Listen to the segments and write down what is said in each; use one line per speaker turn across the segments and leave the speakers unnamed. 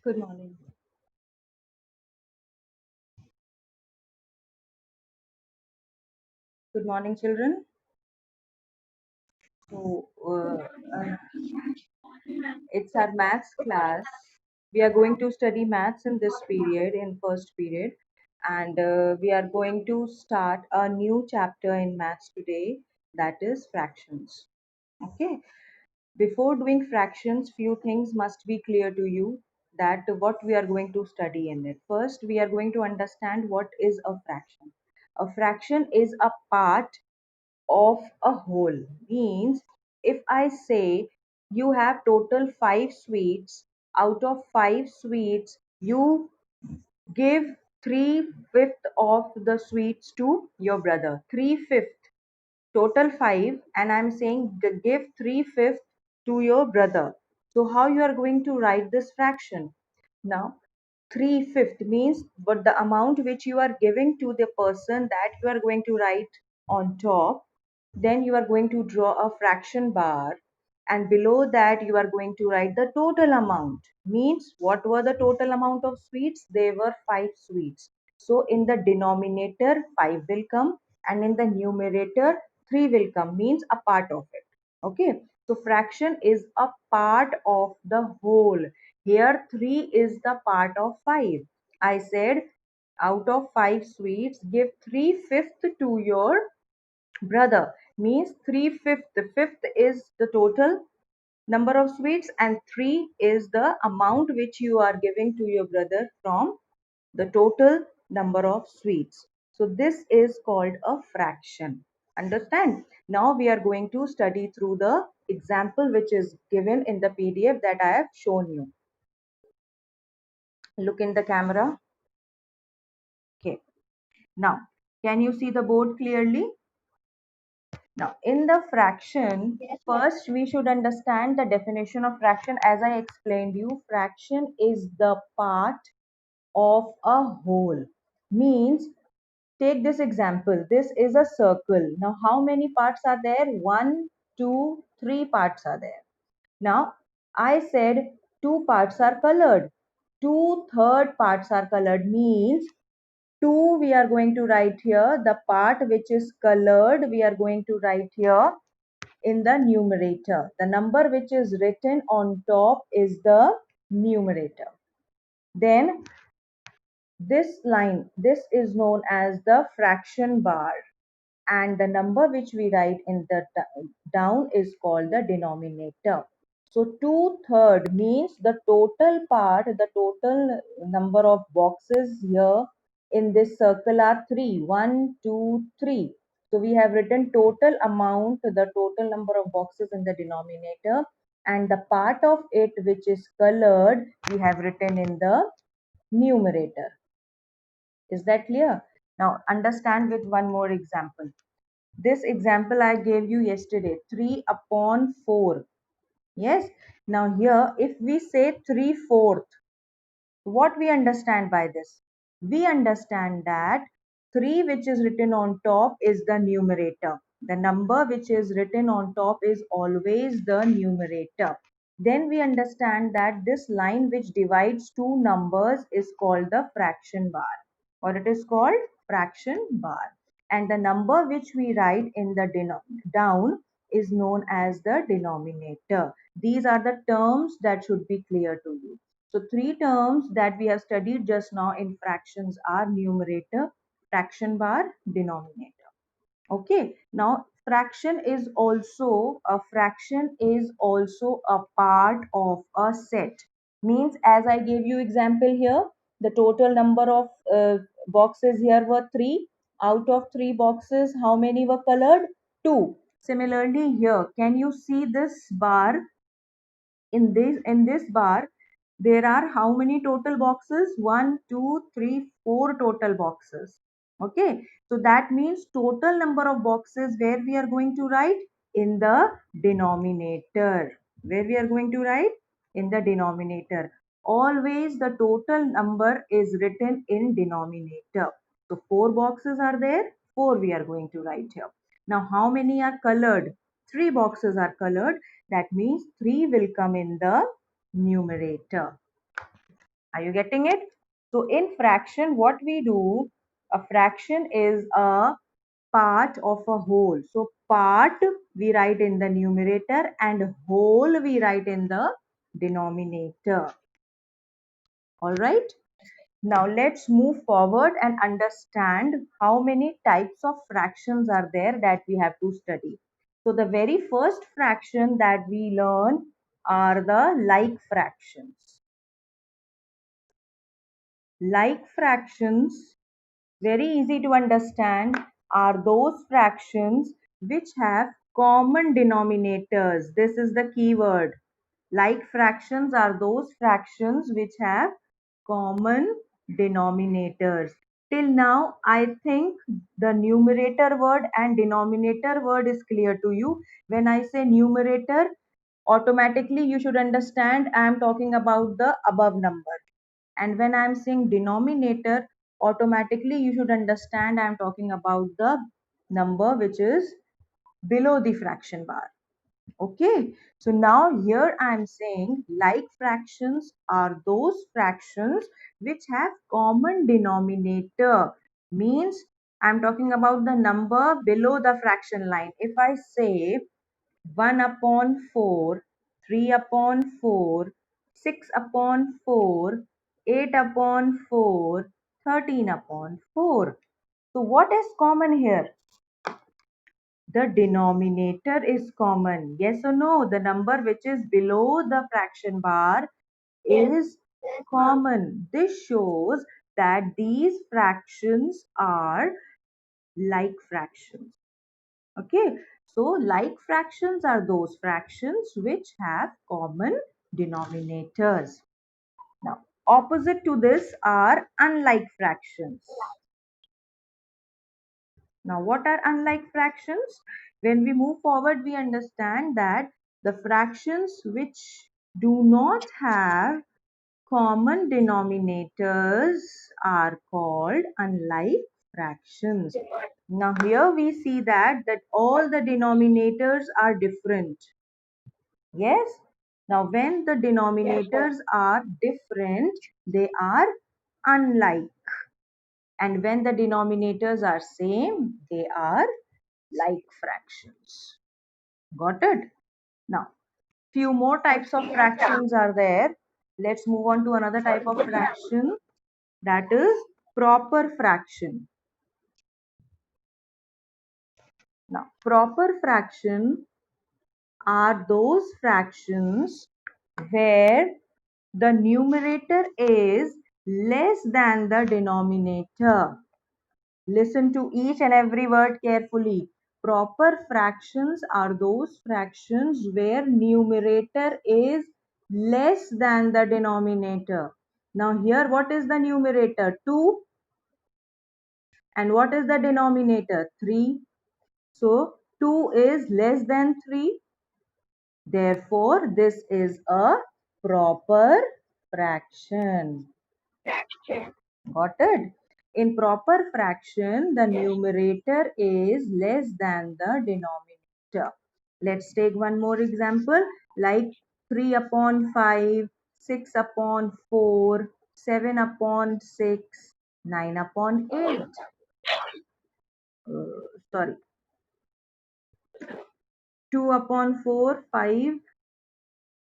Good morning. Good morning, children. So, it's our maths class. We are going to study maths in this period, in first period, and we are going to start a new chapter in maths today, that is fractions. Okay. Before doing fractions, few things must be clear to you that what we are going to study in it. First, we are going to understand what is a fraction. A fraction is a part of a whole. Means if I say you have total 5 sweets, out of 5 sweets you give 3/5 of the sweets to your brother. 3/5, total 5, and I'm saying give 3/5 to your brother. So how you are going to write this fraction? Now 3/5 means what the amount which you are giving to the person, that you are going to write on top. Then you are going to draw a fraction bar, and below that you are going to write the total amount. Means what were the total amount of sweets? They were 5 sweets. So in the denominator 5 will come, and in the numerator 3 will come, means a part of it. Okay, so fraction is a part of the whole. Here 3 is the part of 5. I said out of 5 sweets, give 3/5 to your brother. Means 3/5. Fifth is the total number of sweets, and 3 is the amount which you are giving to your brother from the total number of sweets. So this is called a fraction. Understand? Now we are going to study through the example which is given in the PDF that I have shown you. Look in the camera. Okay. Now, can you see the board clearly? Now, in the fraction, first we should understand the definition of fraction. As I explained you, fraction is the part of a whole. Means, take this example. This is a circle. Now, how many parts are there? 1, 2, 3 parts are there. Now, I said 2 parts are colored. 2/3 parts are colored, means 2 we are going to write here. The part which is colored we are going to write here in the numerator. The number which is written on top is the numerator. Then this line, this is known as the fraction bar, and the number which we write in the down is called the denominator. So 2/3 means the total part, the total number of boxes here in this circle are 3. 1, 2, 3. So we have written total amount, the total number of boxes in the denominator, and the part of it which is colored we have written in the numerator. Is that clear? Now understand with one more example. This example I gave you yesterday, 3/4. Yes. Now here, if we say 3/4, what we understand by this? We understand that 3 which is written on top is the numerator. The number which is written on top is always the numerator. Then we understand that this line which divides two numbers is called the fraction bar, or it is called fraction bar. And the number which we write in the down is known as the denominator. These are the terms that should be clear to you. So three terms that we have studied just now in fractions are numerator, fraction bar, denominator. Okay. Now fraction is also a part of a set. Means as I gave you example here, the total number of boxes here were 3. Out of 3 boxes, how many were colored? 2. Similarly here, can you see this bar? In this bar there are how many total boxes? 1, 2, 3, 4 total boxes. Okay, so that means total number of boxes where we are going to write in the denominator. Where we are going to write? In the denominator. Always the total number is written in denominator. So 4 boxes are there, 4 we are going to write here. Now how many are colored? 3 boxes are colored. That means 3 will come in the numerator. Are you getting it? So in fraction, what we do, a fraction is a part of a whole. So part we write in the numerator and whole we write in the denominator. All right. Now let's move forward and understand how many types of fractions are there that we have to study. So the very first fraction that we learn are the like fractions. Like fractions, very easy to understand, are those fractions which have common denominators. This is the key word. Like fractions are those fractions which have common denominators. Till now, I think the numerator word and denominator word is clear to you. When I say numerator, automatically you should understand I am talking about the above number. And when I am saying denominator, automatically you should understand I am talking about the number which is below the fraction bar. Okay, so now here I am saying like fractions are those fractions which have common denominator. Means I am talking about the number below the fraction line. If I say 1 upon 4, 3 upon 4, 6 upon 4, 8 upon 4, 13 upon 4. So what is common here? The denominator is common. Yes or no? The number which is below the fraction bar is common. This shows that these fractions are like fractions. Okay, so like fractions are those fractions which have common denominators. Now, opposite to this are unlike fractions. Now, what are unlike fractions? When we move forward, we understand that the fractions which do not have common denominators are called unlike fractions. Now here we see that all the denominators are different. Yes. Now when the denominators are different, they are unlike. And when the denominators are same, they are like fractions. Got it? Now, few more types of fractions are there. Let's move on to another type of fraction, that is proper fraction. Now, proper fraction are those fractions where the numerator is less than the denominator. Listen to each and every word carefully. Proper fractions are those fractions where numerator is less than the denominator. Now here what is the numerator? 2. And what is the denominator? 3. So 2 is less than 3. Therefore, this is a proper fraction. Got it? In proper fraction, the numerator is less than the denominator. Let's take one more example like 3 upon 5, 6 upon 4, 7 upon 6, 9 upon 8. Sorry, 2 upon 4, 5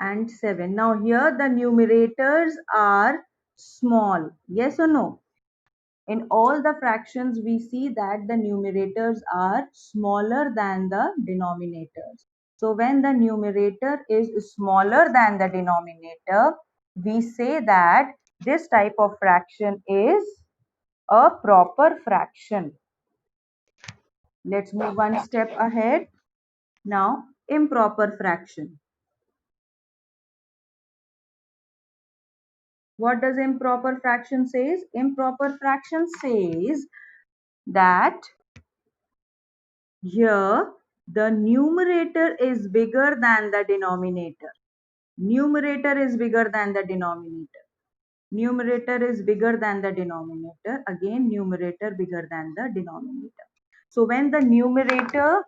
and 7. Now here the numerators are small. Yes or no? In all the fractions we see that the numerators are smaller than the denominators. So when the numerator is smaller than the denominator, we say that this type of fraction is a proper fraction. Let's move one step ahead. Now, improper fraction. What does improper fraction says? Improper fraction says that here the numerator is bigger than the denominator. Numerator is bigger than the denominator. Numerator is bigger than the denominator. Again, numerator bigger than the denominator. So when the numerator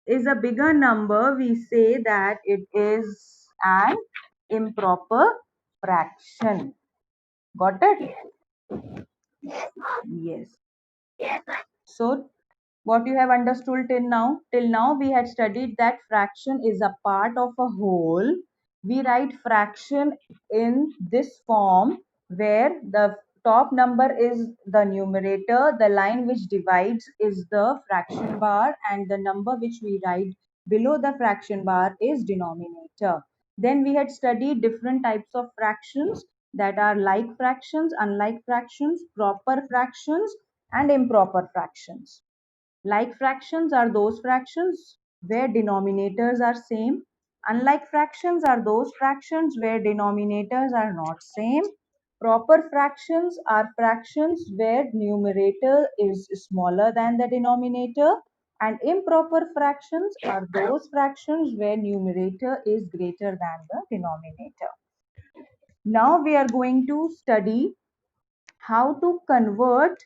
is a bigger number, we say that it is an improper fraction. Got it? Yes. So what you have understood till now we had studied that fraction is a part of a whole. We write fraction in this form where the top number is the numerator, the line which divides is the fraction bar, and the number which we write below the fraction bar is denominator. Then we had studied different types of fractions, that are like fractions, unlike fractions, proper fractions, and improper fractions. Like fractions are those fractions where denominators are same. Unlike fractions are those fractions where denominators are not same. Proper fractions are fractions where numerator is smaller than the denominator. And improper fractions are those fractions where numerator is greater than the denominator. Now we are going to study how to convert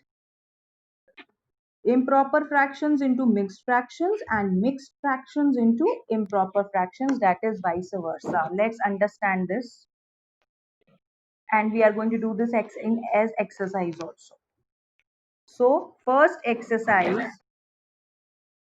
improper fractions into mixed fractions and mixed fractions into improper fractions, that is vice versa. Let's understand this, and we are going to do this in as exercise also. So first exercise,